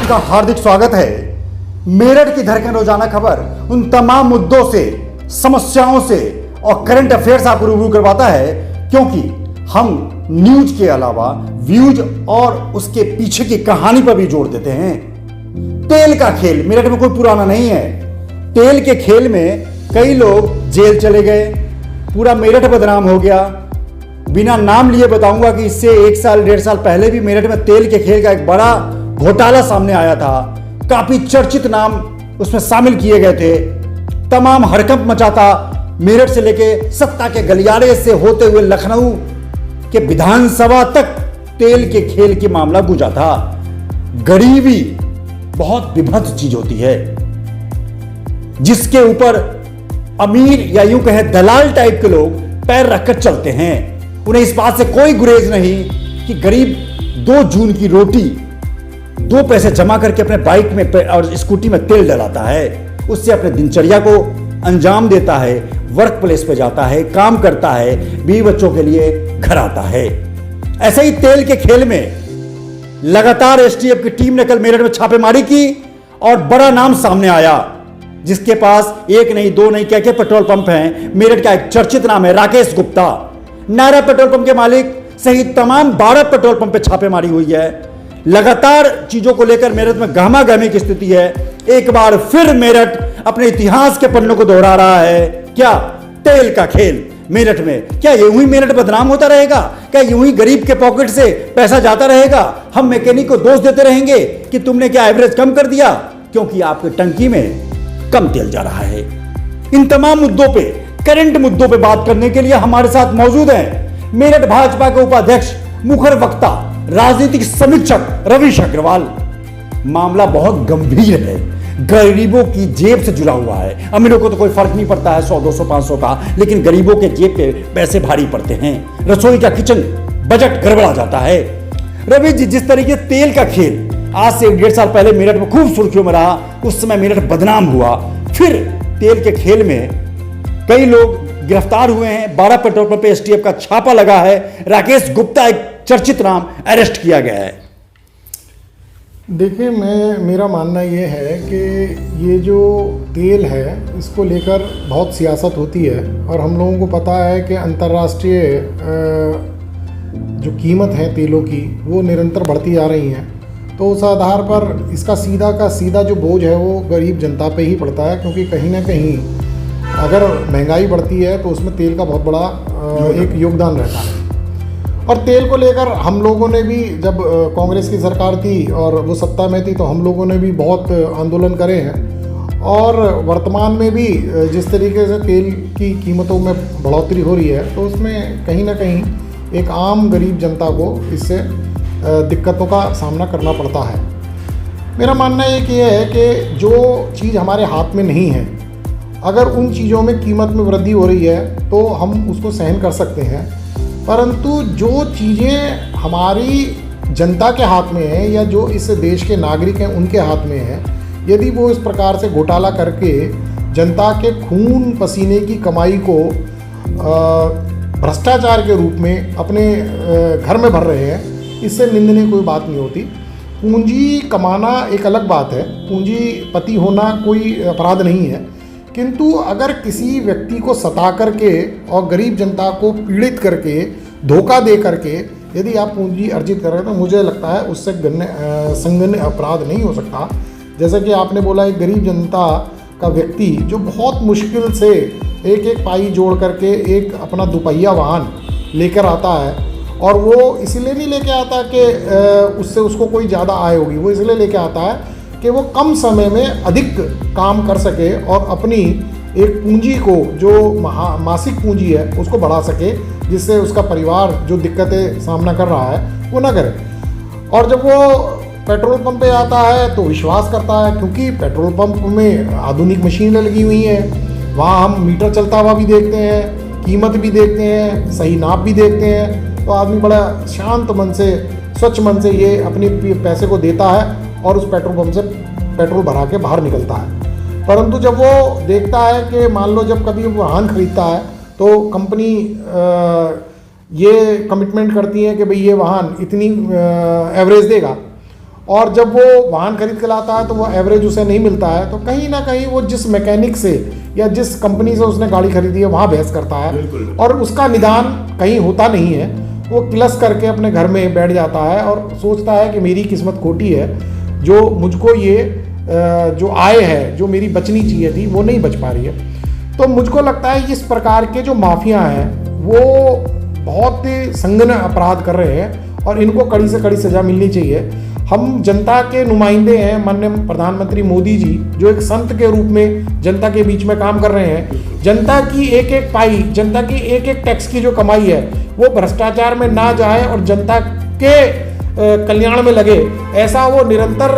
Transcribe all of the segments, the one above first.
का हार्दिक स्वागत है। मेरठ की धड़कन रोजाना खबर उन तमाम मुद्दों से, समस्याओं से और करंट अफेयर्स आपको रूबरू करवाता है, क्योंकि हम न्यूज के अलावा व्यूज और उसके पीछे की कहानी पर भी जोड़ देते हैं। तेल का खेल मेरठ में कोई पुराना नहीं है। तेल के खेल में कई लोग जेल चले गए, पूरा मेरठ बदनाम हो गया। बिना नाम लिए बताऊंगा कि इससे 1 साल 1.5 साल पहले भी मेरठ में तेल के खेल का एक बड़ा घोटाला सामने आया था। काफी चर्चित नाम उसमें शामिल किए गए थे। तमाम हड़कंप मचा था। मेरठ से लेके सत्ता के गलियारे से होते हुए लखनऊ के विधानसभा तक तेल के खेल की मामला गूंजा था। गरीबी बहुत विभत्स चीज होती है, जिसके ऊपर अमीर या यूं कहे दलाल टाइप के लोग पैर रखकर चलते हैं। उन्हें इस बात से कोई गुरेज नहीं कि गरीब 2 जून की रोटी 2 पैसे जमा करके अपने बाइक में और स्कूटी में तेल डलाता है, उससे अपने दिनचर्या को अंजाम देता है, वर्क प्लेस पे जाता है, काम करता है, बीवी बच्चों के लिए घर आता है। ऐसे ही तेल के खेल में लगातार एसटीएफ की टीम ने कल मेरठ में छापेमारी की और बड़ा नाम सामने आया, जिसके पास 1 नहीं 2 नहीं क्या पेट्रोल पंप हैं। मेरठ का एक चर्चित नाम है राकेश गुप्ता। नायरा पेट्रोल पंप के मालिक सहित तमाम 12 पेट्रोल पंप पे छापेमारी हुई है। लगातार चीजों को लेकर मेरठ में गहमा-गहमी की स्थिति है। एक बार फिर मेरठ अपने इतिहास के पन्नों को दोहरा रहा है। क्या तेल का खेल मेरठ में, क्या यूं ही मेरठ बदनाम होता रहेगा? क्या यूं ही गरीब के पॉकेट से पैसा जाता रहेगा? हम मैकेनिक को दोष देते रहेंगे कि तुमने क्या एवरेज कम कर दिया क्योंकि आपकी टंकी में कम तेल जा रहा है। इन तमाम मुद्दों पे, करंट मुद्दों पे बात करने के लिए हमारे साथ मौजूद हैं मेरठ भाजपा के उपाध्यक्ष, मुखर वक्ता, राजनीतिक समीक्षक रवीश अग्रवाल। मामला बहुत गंभीर है, गरीबों की जेब से जुड़ा हुआ है। अमीरों को तो कोई फर्क नहीं पड़ता है 100 200 500 का, लेकिन गरीबों के जेब पे पैसे भारी पड़ते हैं। रसोई का किचन बजट गड़बड़ा जाता है। रवीश जी, जिस तरीके तेल का खेल आज से 1.5 साल पहले मेरठ में खूब सुर्खियों में रहा, उस समय मेरठ बदनाम हुआ। फिर तेल के खेल में कई लोग गिरफ्तार हुए हैं। 12 पेट्रोल पंप पे एसटीएफ का छापा लगा है। राकेश गुप्ता एक चर्चित नाम अरेस्ट किया गया है। देखिए, मेरा मानना ये है कि ये जो तेल है इसको लेकर बहुत सियासत होती है, और हम लोगों को पता है कि अंतर्राष्ट्रीय जो कीमत है तेलों की वो निरंतर बढ़ती आ रही हैं। तो उस आधार पर इसका सीधा का सीधा जो बोझ है वो गरीब जनता पे ही पड़ता है, क्योंकि कहीं ना कहीं अगर महंगाई बढ़ती है तो उसमें तेल का बहुत बड़ा एक योगदान रहता है। और तेल को लेकर हम लोगों ने भी, जब कांग्रेस की सरकार थी और वो सत्ता में थी, तो हम लोगों ने भी बहुत आंदोलन करे हैं। और वर्तमान में भी जिस तरीके से तेल की कीमतों में बढ़ोतरी हो रही है, तो उसमें कहीं ना कहीं एक आम गरीब जनता को इससे दिक्कतों का सामना करना पड़ता है। मेरा मानना ये है कि जो चीज़ हमारे हाथ में नहीं है, अगर उन चीज़ों में कीमत में वृद्धि हो रही है तो हम उसको सहन कर सकते हैं, परंतु जो चीज़ें हमारी जनता के हाथ में हैं या जो इस देश के नागरिक हैं उनके हाथ में हैं, यदि वो इस प्रकार से घोटाला करके जनता के खून पसीने की कमाई को भ्रष्टाचार के रूप में अपने घर में भर रहे हैं, इससे निंदनीय कोई बात नहीं होती। पूंजी कमाना एक अलग बात है, पूंजीपति होना कोई अपराध नहीं है, किंतु अगर किसी व्यक्ति को सता करके और गरीब जनता को पीड़ित करके, धोखा दे करके यदि आप पूंजी अर्जित कर रहे हैं, तो मुझे लगता है उससे संगीन अपराध नहीं हो सकता। जैसा कि आपने बोला, एक गरीब जनता का व्यक्ति जो बहुत मुश्किल से एक एक पाई जोड़ करके एक अपना दुपहिया वाहन लेकर आता है, और वो इसलिए नहीं लेके आता कि उससे उसको कोई ज़्यादा आय होगी, वो इसलिए लेके आता है कि वो कम समय में अधिक काम कर सके और अपनी एक पूंजी को, जो मासिक पूंजी है, उसको बढ़ा सके, जिससे उसका परिवार जो दिक्कतें सामना कर रहा है वो ना करे। और जब वो पेट्रोल पंप पे आता है तो विश्वास करता है, क्योंकि पेट्रोल पंप में आधुनिक मशीनें लगी हुई हैं, वहाँ हम मीटर चलता हुआ भी देखते हैं, कीमत भी देखते हैं, सही नाप भी देखते हैं। तो आदमी बड़ा शांत मन से, स्वच्छ मन से ये अपने पैसे को देता है और उस पेट्रोल पंप से पेट्रोल भरा के बाहर निकलता है। परंतु जब वो देखता है कि मान लो जब कभी वो वाहन खरीदता है तो कंपनी ये कमिटमेंट करती है कि भाई ये वाहन इतनी एवरेज देगा, और जब वो वाहन खरीद के लाता है तो वो एवरेज उसे नहीं मिलता है, तो कहीं ना कहीं वो जिस मैकेनिक से या जिस कंपनी से उसने गाड़ी खरीदी है वहाँ बहस करता है और उसका निदान कहीं होता नहीं है। वो किलस करके अपने घर में बैठ जाता है और सोचता है कि मेरी किस्मत खोटी है, जो मुझको ये जो आय है जो मेरी बचनी चाहिए थी वो नहीं बच पा रही है। तो मुझको लगता है इस प्रकार के जो माफिया हैं वो बहुत ही संगीन अपराध कर रहे हैं और इनको कड़ी से कड़ी सजा मिलनी चाहिए। हम जनता के नुमाइंदे हैं, माननीय प्रधानमंत्री मोदी जी जो एक संत के रूप में जनता के बीच में काम कर रहे हैं। जनता की एक एक पाई, जनता की एक एक टैक्स की जो कमाई है वो भ्रष्टाचार में ना जाए और जनता के कल्याण में लगे, ऐसा वो निरंतर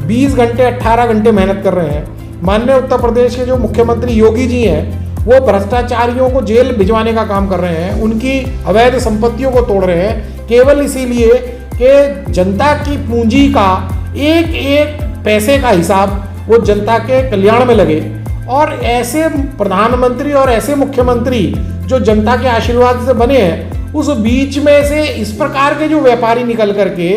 20 घंटे 18 घंटे मेहनत कर रहे हैं। माननीय उत्तर प्रदेश के जो मुख्यमंत्री योगी जी हैं वो भ्रष्टाचारियों को जेल भिजवाने का काम कर रहे हैं, उनकी अवैध संपत्तियों को तोड़ रहे हैं, केवल इसीलिए कि जनता की पूंजी का एक एक पैसे का हिसाब वो जनता के कल्याण में लगे। और ऐसे प्रधानमंत्री और ऐसे मुख्यमंत्री जो जनता के आशीर्वाद से बने हैं, उस बीच में से इस प्रकार के जो व्यापारी निकल करके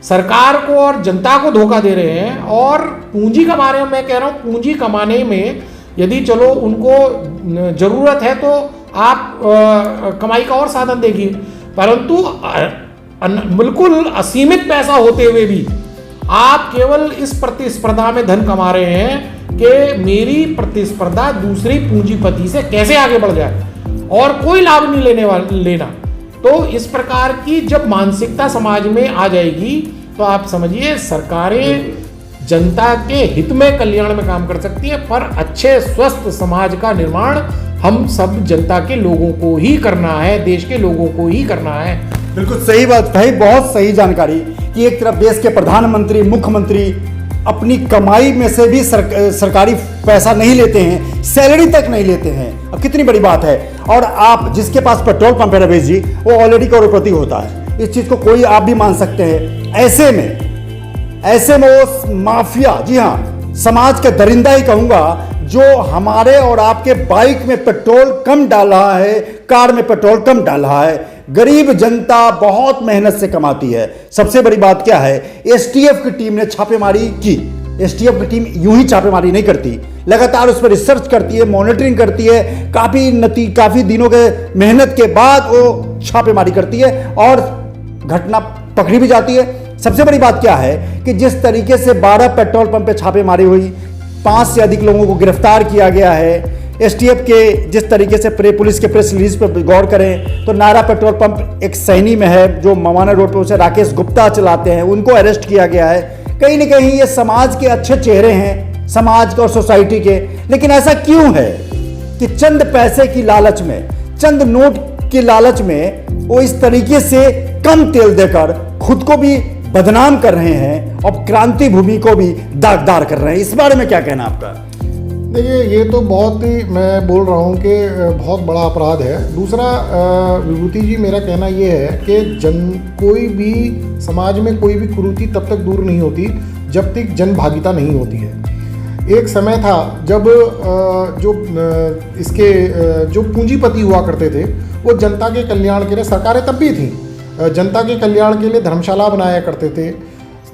सरकार को और जनता को धोखा दे रहे हैं। और पूंजी के बारे में मैं कह रहा हूँ, पूंजी कमाने में यदि चलो उनको जरूरत है तो आप कमाई का और साधन देखिए, परंतु बिल्कुल असीमित पैसा होते हुए भी आप केवल इस प्रतिस्पर्धा में धन कमा रहे हैं कि मेरी प्रतिस्पर्धा दूसरी पूंजीपति से कैसे आगे बढ़ जाए और कोई लाभ नहीं लेना। तो इस प्रकार की जब मानसिकता समाज में आ जाएगी तो आप समझिए सरकारें जनता के हित में कल्याण में काम कर सकती है, पर अच्छे स्वस्थ समाज का निर्माण हम सब जनता के लोगों को ही करना है, देश के लोगों को ही करना है। बिल्कुल सही बात कही, बहुत सही जानकारी कि एक तरफ देश के प्रधानमंत्री मुख्यमंत्री अपनी कमाई में से भी सरकारी पैसा नहीं लेते हैं, सैलरी तक नहीं लेते हैं। अब कितनी बड़ी बात है। और आप जिसके पास पेट्रोल पंप है रमेश जी, वो ऑलरेडी करोड़पति होता है, इस चीज को कोई आप भी मान सकते हैं। ऐसे में वो माफिया, जी हाँ, समाज का दरिंदा ही कहूंगा, जो हमारे और आपके बाइक में पेट्रोल कम डाल रहा है, कार में पेट्रोल कम डाल रहा है। गरीब जनता बहुत मेहनत से कमाती है। सबसे बड़ी बात क्या है, एसटीएफ की टीम ने छापेमारी की। एसटीएफ की टीम यूं ही छापेमारी नहीं करती, लगातार उस पर रिसर्च करती है, मॉनिटरिंग करती है, काफी दिनों के मेहनत के बाद वो छापेमारी करती है और घटना पकड़ी भी जाती है। सबसे बड़ी बात क्या है कि जिस तरीके से 12 पेट्रोल पंप पे छापेमारी हुई, 5 से अधिक लोगों को गिरफ्तार किया गया है। एसटीएफ के जिस तरीके से पुलिस के प्रेस रिलीज पर गौर करें तो नायरा पेट्रोल पंप एक सैनी में है जो मवाना रोड पर उसे राकेश गुप्ता चलाते हैं, उनको अरेस्ट किया गया है। कहीं ना कहीं ये समाज के अच्छे चेहरे हैं, समाज और सोसाइटी के। लेकिन ऐसा क्यों है कि चंद पैसे की लालच में, चंद नोट की लालच में वो इस तरीके से कम तेल देकर खुद को भी बदनाम कर रहे हैं और क्रांति भूमि को भी दागदार कर रहे हैं। इस बारे में क्या कहना आपका? देखिए, ये तो बहुत ही, मैं बोल रहा हूँ कि बहुत बड़ा अपराध है। दूसरा, विभूति जी, मेरा कहना ये है कि कोई भी समाज में कोई भी कुरीति तब तक दूर नहीं होती जब तक जन भागीदारी नहीं होती है। एक समय था जब जो पूंजीपति हुआ करते थे वो जनता के कल्याण के लिए, सरकारें तब भी थी, जनता के कल्याण के लिए धर्मशाला बनाया करते थे,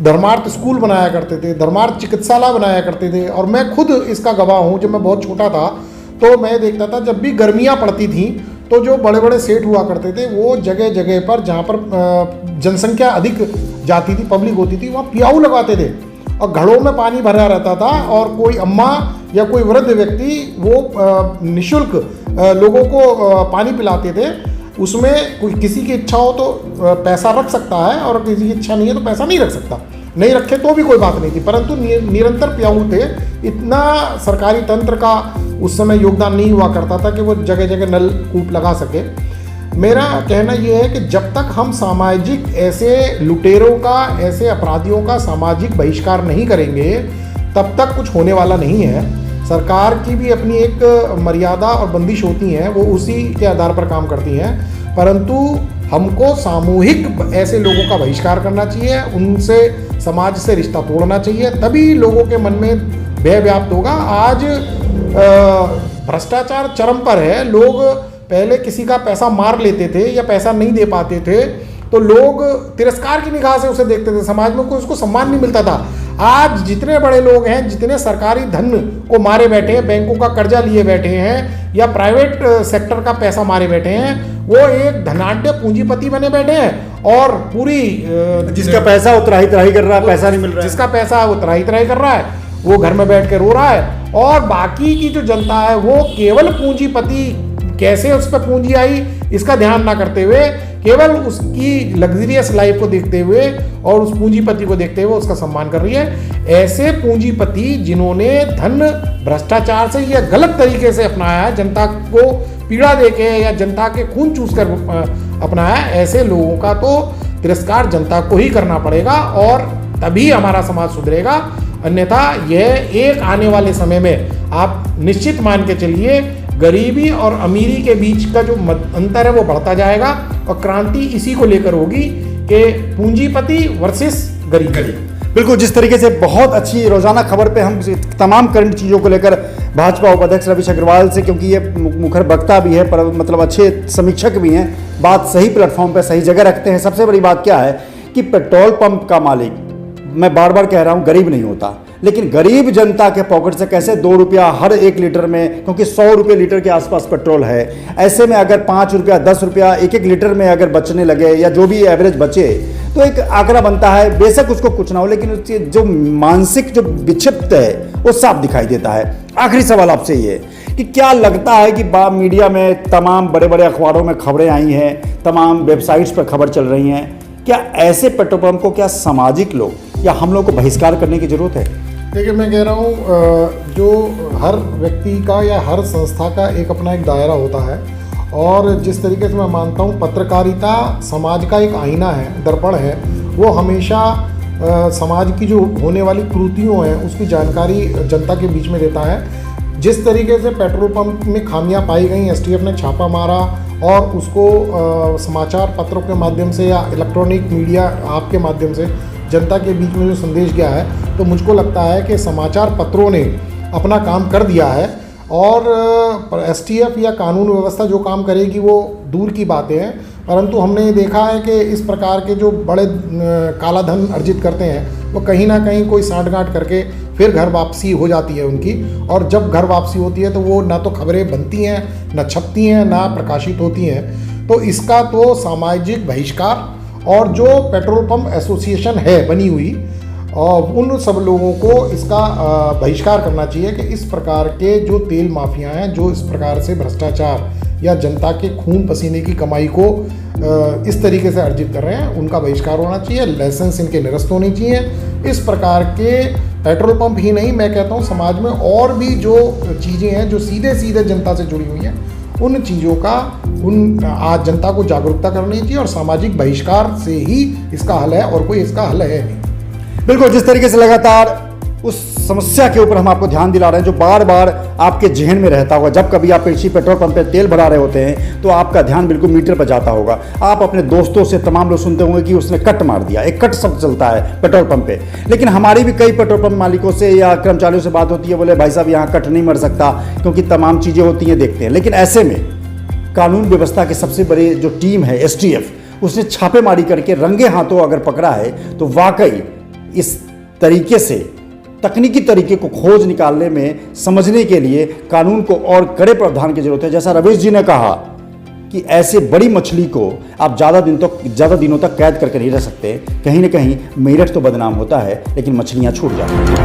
धर्मार्थ स्कूल बनाया करते थे, धर्मार्थ चिकित्सालय बनाया करते थे। और मैं खुद इसका गवाह हूँ। जब मैं बहुत छोटा था तो मैं देखता था जब भी गर्मियाँ पड़ती थीं तो जो बड़े बड़े सेठ हुआ करते थे वो जगह जगह पर जहाँ पर जनसंख्या अधिक जाती थी, पब्लिक होती थी, वहाँ पियाऊ लगाते थे और घड़ों में पानी भरा रहता था और कोई अम्मा या कोई वृद्ध व्यक्ति वो निःशुल्क लोगों को पानी पिलाते थे। उसमें कोई किसी की इच्छा हो तो पैसा रख सकता है और किसी की इच्छा नहीं है तो पैसा नहीं रख सकता, नहीं रखे तो भी कोई बात नहीं थी, परंतु निरंतर पियाऊ थे। इतना सरकारी तंत्र का उस समय योगदान नहीं हुआ करता था कि वो जगह जगह नल कूप लगा सके। मेरा कहना यह है कि जब तक हम सामाजिक ऐसे लुटेरों का, ऐसे अपराधियों का सामाजिक बहिष्कार नहीं करेंगे तब तक कुछ होने वाला नहीं है। सरकार की भी अपनी एक मर्यादा और बंदिश होती हैं, वो उसी के आधार पर काम करती हैं, परंतु हमको सामूहिक ऐसे लोगों का बहिष्कार करना चाहिए, उनसे समाज से रिश्ता तोड़ना चाहिए, तभी लोगों के मन में भय व्याप्त होगा। आज भ्रष्टाचार चरम पर है। लोग पहले किसी का पैसा मार लेते थे या पैसा नहीं दे पाते थे तो लोग तिरस्कार की निगाह से उसे देखते थे, समाज में कोई उसको सम्मान नहीं मिलता था। आज जितने बड़े लोग हैं, जितने सरकारी धन को मारे बैठे हैं, बैंकों का कर्जा लिए बैठे हैं या प्राइवेट सेक्टर का पैसा मारे बैठे हैं, वो एक धनाढ्य पूंजीपति बने बैठे हैं और पूरी जिसका पैसा वो त्राही त्राही कर रहा है, पैसा नहीं मिल रहा है, जिसका पैसा वो त्राही त्राही कर रहा है, वो घर में बैठ के रो रहा है। और बाकी की जो जनता है वो केवल पूंजीपति कैसे उस पर पूंजी आई इसका ध्यान ना करते हुए, केवल उसकी लग्जरियस लाइफ को देखते हुए और उस पूंजीपति को देखते हुए उसका सम्मान कर रही है। ऐसे पूंजीपति जिन्होंने धन भ्रष्टाचार से या गलत तरीके से अपनाया, जनता को पीड़ा देके या जनता के खून चूस कर अपनाया, ऐसे लोगों का तो तिरस्कार जनता को ही करना पड़ेगा और तभी हमारा समाज सुधरेगा। अन्यथा यह एक आने वाले समय में आप निश्चित मान के चलिए, गरीबी और अमीरी के बीच का जो अंतर है वो बढ़ता जाएगा और क्रांति इसी को लेकर होगी कि पूंजीपति वर्सेस गरीब। बिल्कुल, जिस तरीके से बहुत अच्छी रोजाना खबर पे हम तमाम करंट चीज़ों को लेकर भाजपा उपाध्यक्ष रविश अग्रवाल से, क्योंकि ये मुखर वक्ता भी है पर मतलब अच्छे समीक्षक भी हैं, बात सही प्लेटफॉर्म पे सही जगह रखते हैं। सबसे बड़ी बात क्या है कि पेट्रोल पंप का मालिक, मैं बार बार कह रहा हूँ, गरीब नहीं होता, लेकिन गरीब जनता के पॉकेट से कैसे 2 रुपया हर 1 लीटर में, क्योंकि 100 रुपये लीटर के आसपास पेट्रोल है, ऐसे में अगर 5 रुपया 10 रुपया 1-1 लीटर में अगर बचने लगे या जो भी एवरेज बचे तो एक आंकड़ा बनता है। बेशक उसको कुछ ना हो, लेकिन उसकी जो मानसिक जो विक्षिप्त है वो साफ दिखाई देता है। आखिरी सवाल आपसे ये कि क्या लगता है कि मीडिया में तमाम बड़े बड़े अखबारों में खबरें आई हैं, तमाम वेबसाइट्स पर खबर चल रही हैं, क्या ऐसे पेट्रोल पंप को क्या सामाजिक लोग या हम लोग को बहिष्कार करने की जरूरत है? देखिए, मैं कह रहा हूँ जो हर व्यक्ति का या हर संस्था का एक अपना एक दायरा होता है और जिस तरीके से मैं मानता हूँ पत्रकारिता समाज का एक आईना है, दर्पण है, वो हमेशा समाज की जो होने वाली त्रुटियों हैं उसकी जानकारी जनता के बीच में देता है। जिस तरीके से पेट्रोल पंप में खामियां पाई गई, एसटीएफ ने छापा मारा और उसको समाचार पत्रों के माध्यम से या इलेक्ट्रॉनिक मीडिया आपके माध्यम से जनता के बीच में जो संदेश गया है, तो मुझको लगता है कि समाचार पत्रों ने अपना काम कर दिया है और एसटीएफ या कानून व्यवस्था जो काम करेगी वो दूर की बातें हैं। परंतु हमने ये देखा है कि इस प्रकार के जो बड़े काला धन अर्जित करते हैं वो कहीं ना कहीं कोई साँठ-गाँठ करके फिर घर वापसी हो जाती है उनकी, और जब घर वापसी होती है तो वो ना तो खबरें बनती हैं, ना छपती हैं, ना प्रकाशित होती हैं। तो इसका तो सामाजिक बहिष्कार और जो पेट्रोल पंप एसोसिएशन है बनी हुई और उन सब लोगों को इसका बहिष्कार करना चाहिए कि इस प्रकार के जो तेल माफिया हैं, जो इस प्रकार से भ्रष्टाचार या जनता के खून पसीने की कमाई को इस तरीके से अर्जित कर रहे हैं, उनका बहिष्कार होना चाहिए, लाइसेंस इनके निरस्त होने चाहिए। इस प्रकार के पेट्रोल पंप ही नहीं, मैं कहता हूँ समाज में और भी जो चीज़ें हैं जो सीधे सीधे जनता से जुड़ी हुई हैं, उन चीज़ों का आज जनता को जागरूकता करनी चाहिए और सामाजिक बहिष्कार से ही इसका हल है और कोई इसका हल है नहीं। बिल्कुल, जिस तरीके से लगातार उस समस्या के ऊपर हम आपको ध्यान दिला रहे हैं जो बार बार आपके जहन में रहता होगा, जब कभी आप किसी पेट्रोल पंप पे तेल भरा रहे होते हैं तो आपका ध्यान बिल्कुल मीटर पर जाता होगा। आप अपने दोस्तों से तमाम लोग सुनते होंगे कि उसने कट मार दिया, एक कट शब्द चलता है पेट्रोल पंप पे, लेकिन हमारी भी कई पेट्रोल पंप मालिकों से या कर्मचारियों से बात होती है, बोले भाई साहब यहाँ कट नहीं मर सकता क्योंकि तमाम चीज़ें होती हैं, देखते हैं। लेकिन ऐसे में कानून व्यवस्था की सबसे बड़ी जो टीम है एसटीएफ, उसने छापेमारी करके रंगे हाथों अगर पकड़ा है तो वाकई इस तरीके से तकनीकी तरीके को खोज निकालने में, समझने के लिए कानून को और कड़े प्रावधान की जरूरत है। जैसा रवीश जी ने कहा कि ऐसे बड़ी मछली को आप ज़्यादा दिनों तक कैद करके नहीं रह सकते। कहीं ना कहीं मेरठ तो बदनाम होता है लेकिन मछलियाँ छूट जाती हैं।